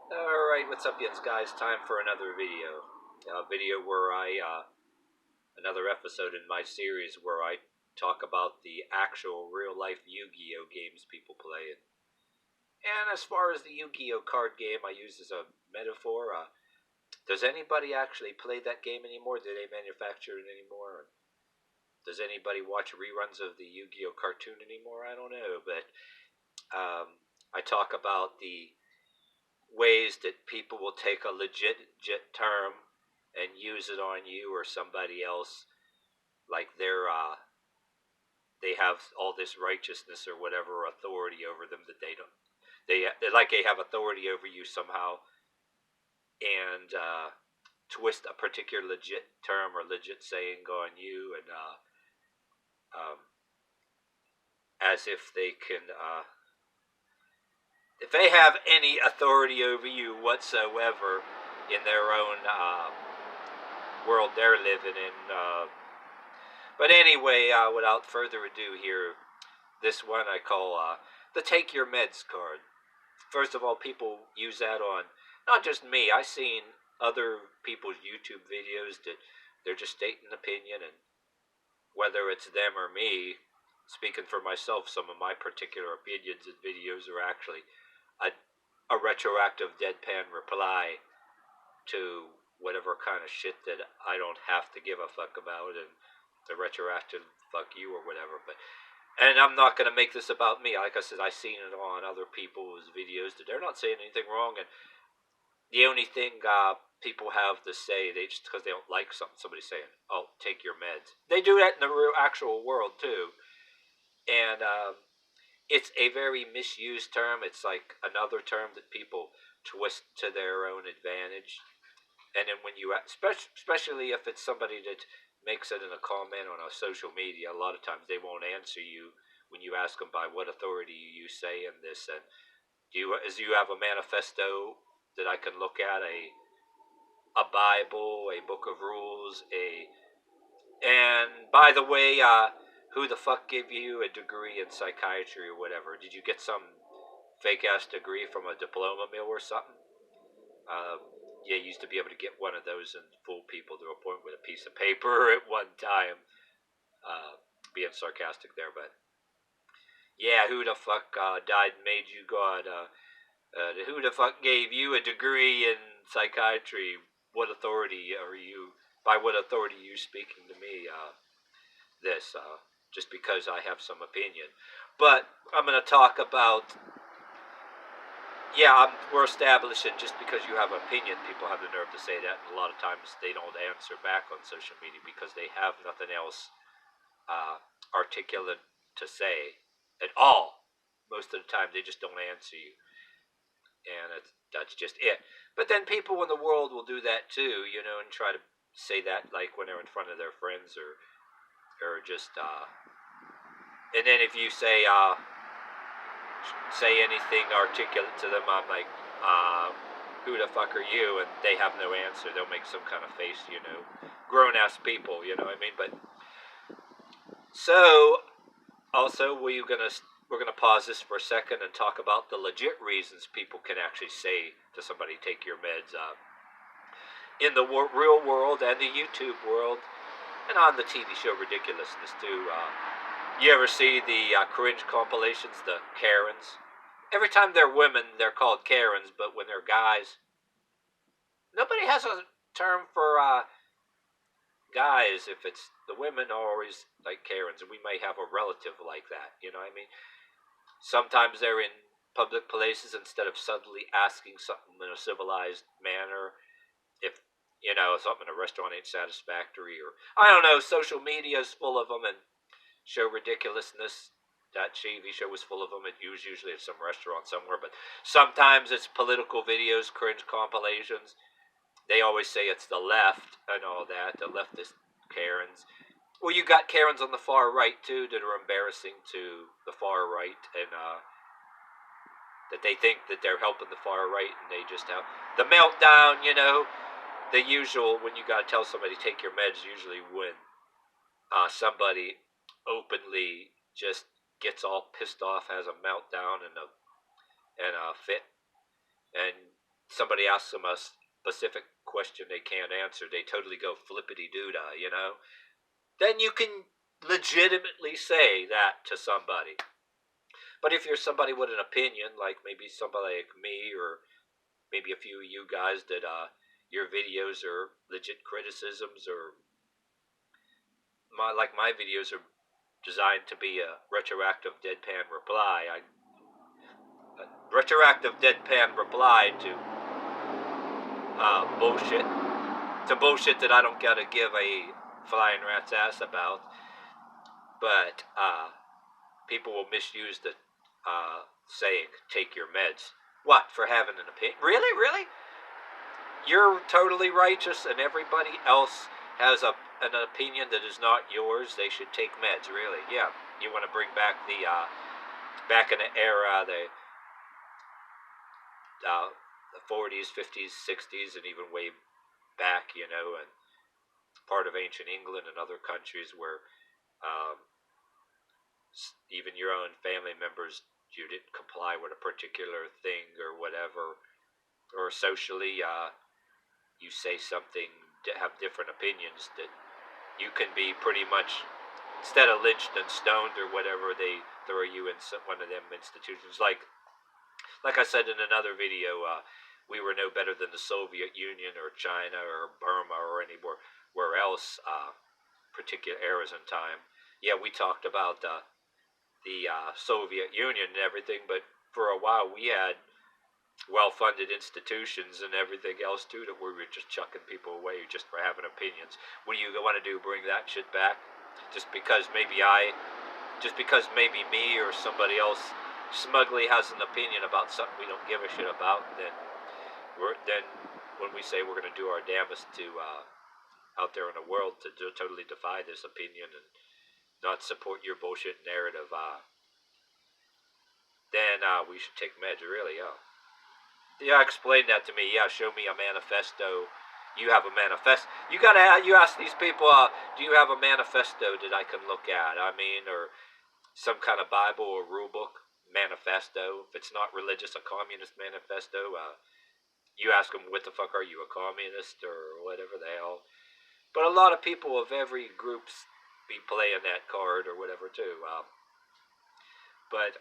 Alright, what's up, yins guys? Time for another video. A video where another episode in my series where I talk about the actual real-life Yu-Gi-Oh games people play. And as far as the Yu-Gi-Oh card game I use as a metaphor, does anybody actually play that game anymore? Do they manufacture it anymore? Does anybody watch reruns of the Yu-Gi-Oh cartoon anymore? I don't know, but I talk about the ways that people will take a legit term and use it on you or somebody else, like they have all this righteousness or whatever authority over them that they don't. They like they have authority over you somehow, and twist a particular legit term or legit saying on you, and as if they can. If they have any authority over you whatsoever in their own world they're living in. But anyway, without further ado here, this one I call the Take Your Meds card. First of all, people use that on, not just me, I've seen other people's YouTube videos that they're just stating an opinion, and whether it's them or me, speaking for myself, some of my particular opinions and videos are actually a retroactive deadpan reply to whatever kind of shit that I don't have to give a fuck about, and the retroactive fuck you or whatever. But and I'm not gonna make this about me. Like I said, I've seen it on other people's videos that they're not saying anything wrong, and the only thing people have to say, they just because they don't like something somebody's saying, oh, take your meds. They do that in the real actual world too, and it's a very misused term. It's like another term that people twist to their own advantage. And then when you, especially if it's somebody that makes it in a comment on a social media, a lot of times they won't answer you when you ask them by what authority you say in this. And do you have a manifesto that I can look at, a Bible, a book of rules, and by the way, who the fuck gave you a degree in psychiatry or whatever? Did you get some fake ass degree from a diploma mill or something? Uh, yeah, you used to be able to get one of those and fool people to a point with a piece of paper at one time. Being sarcastic there, but yeah, who the fuck died and made you God? Who the fuck gave you a degree in psychiatry? What authority are you? By what authority are you speaking to me? This just because I have some opinion. But I'm going to talk about, yeah, we're establishing just because you have an opinion, people have the nerve to say that, and a lot of times they don't answer back on social media because they have nothing else articulate to say at all. Most of the time, they just don't answer you, and that's just it. But then people in the world will do that too, you know, and try to say that like when they're in front of their friends or just and then if you say anything articulate to them, I'm like, who the fuck are you? And they have no answer. They'll make some kind of face, you know, grown ass people, you know what I mean? But so also we're gonna pause this for a second and talk about the legit reasons people can actually say to somebody, take your meds, in the real world and the YouTube world, and on the TV show Ridiculousness too. You ever see the cringe compilations, the Karens? Every time they're women, they're called Karens, but when they're guys, nobody has a term for guys. If it's the women, are always like Karens, and we may have a relative like that. You know what I mean? Sometimes they're in public places, instead of subtly asking something in a civilized manner, if you know something in a restaurant ain't satisfactory, or I don't know, social media is full of them, and show Ridiculousness, that TV show was full of them. It was usually at some restaurant somewhere, but sometimes it's political videos, cringe compilations. They always say it's the left and all that, the leftist Karens. Well, you got Karens on the far right too that are embarrassing to the far right, and that they think that they're helping the far right, and they just have the meltdown. You know, the usual when you gotta tell somebody take your meds. Usually when somebody openly just gets all pissed off, has a meltdown and a fit, and somebody asks them a specific question they can't answer, they totally go flippity-doo-dah, you know? Then you can legitimately say that to somebody. But if you're somebody with an opinion, like maybe somebody like me or maybe a few of you guys that your videos are legit criticisms, or my videos are designed to be a retroactive deadpan reply. Retroactive deadpan reply to bullshit. To bullshit that I don't gotta give a flying rat's ass about. But people will misuse the saying, take your meds. What, for having an opinion? Really? Really? You're totally righteous and everybody else has an opinion that is not yours. They should take meds, really. Yeah. You want to bring back the, back in the era, the 40s, 50s, 60s, and even way back, you know, and part of ancient England and other countries where even your own family members, you didn't comply with a particular thing or whatever, or socially you say something, have different opinions, that you can be pretty much, instead of lynched and stoned or whatever, they throw you in one of them institutions. Like I said in another video, we were no better than the Soviet Union or China or Burma or anywhere else, particular eras in time. Yeah, we talked about the Soviet Union and everything, but for a while we had well-funded institutions and everything else too that we were just chucking people away just for having opinions. What do you want to do, bring that shit back? Just because maybe me or somebody else smugly has an opinion about something we don't give a shit about, then when we say we're going to do our damnedest to out there in the world to totally defy this opinion and not support your bullshit narrative, then we should take meds, really. Yeah, explain that to me. Yeah, show me a manifesto. You have a manifesto. You ask these people, do you have a manifesto that I can look at? I mean, or some kind of Bible or rule book manifesto. If it's not religious, a communist manifesto. You ask them, what the fuck are you, a communist or whatever the hell? But a lot of people of every group be playing that card or whatever too. But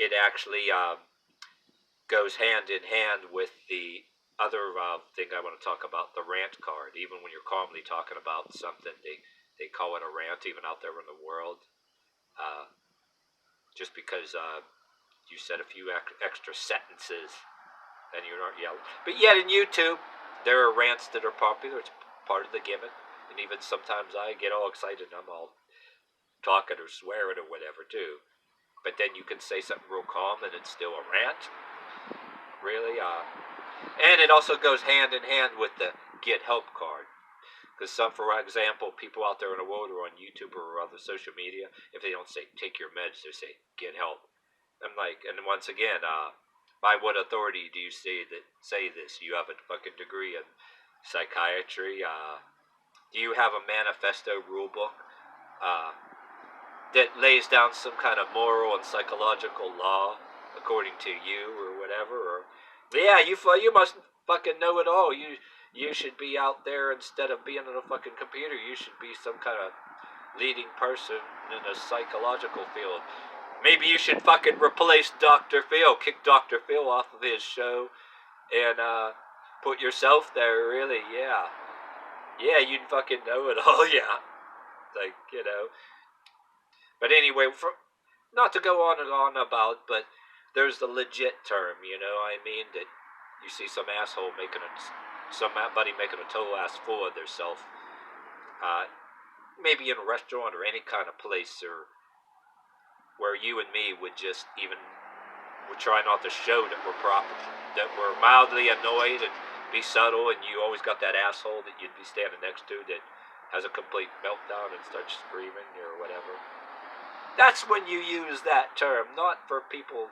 it actually goes hand in hand with the other thing I want to talk about, the rant card. Even when you're calmly talking about something, they call it a rant, even out there in the world. Just because you said a few extra sentences and you're not yelling. But yet in YouTube, there are rants that are popular. It's part of the gimmick. And even sometimes I get all excited and I'm all talking or swearing or whatever too. But then you can say something real calm and it's still a rant. Really? And it also goes hand in hand with the get help card. Because for example, people out there in the world or on YouTube or other social media, if they don't say take your meds, they say get help. I'm like, and once again, by what authority do you say this? You have a fucking degree in psychiatry? Do you have a manifesto rule book that lays down some kind of moral and psychological law according to you or whatever? Or yeah, you must fucking know it all. You should be out there instead of being on a fucking computer. You should be some kind of leading person in a psychological field. Maybe you should fucking replace Dr. Phil, kick Dr. Phil off of his show, and put yourself there, really, yeah. Yeah, you'd fucking know it all, yeah. Like, you know. But anyway, not to go on and on about, but there's the legit term, you know, I mean, that you see some asshole somebody making a total ass fool of themselves, maybe in a restaurant or any kind of place, or where you and me would try not to show that we're mildly annoyed and be subtle, and you always got that asshole that you'd be standing next to that has a complete meltdown and starts screaming or whatever. That's when you use that term, not for people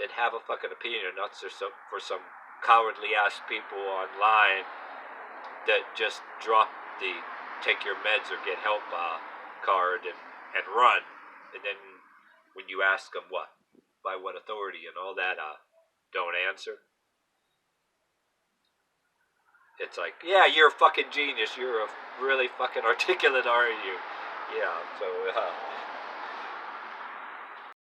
that have a fucking opinion, not for some cowardly ass people online that just drop the take your meds or get help card and run, and then when you ask them by what authority and all that, don't answer. It's like, yeah, you're a fucking genius. You're a really fucking articulate, aren't you? Yeah. So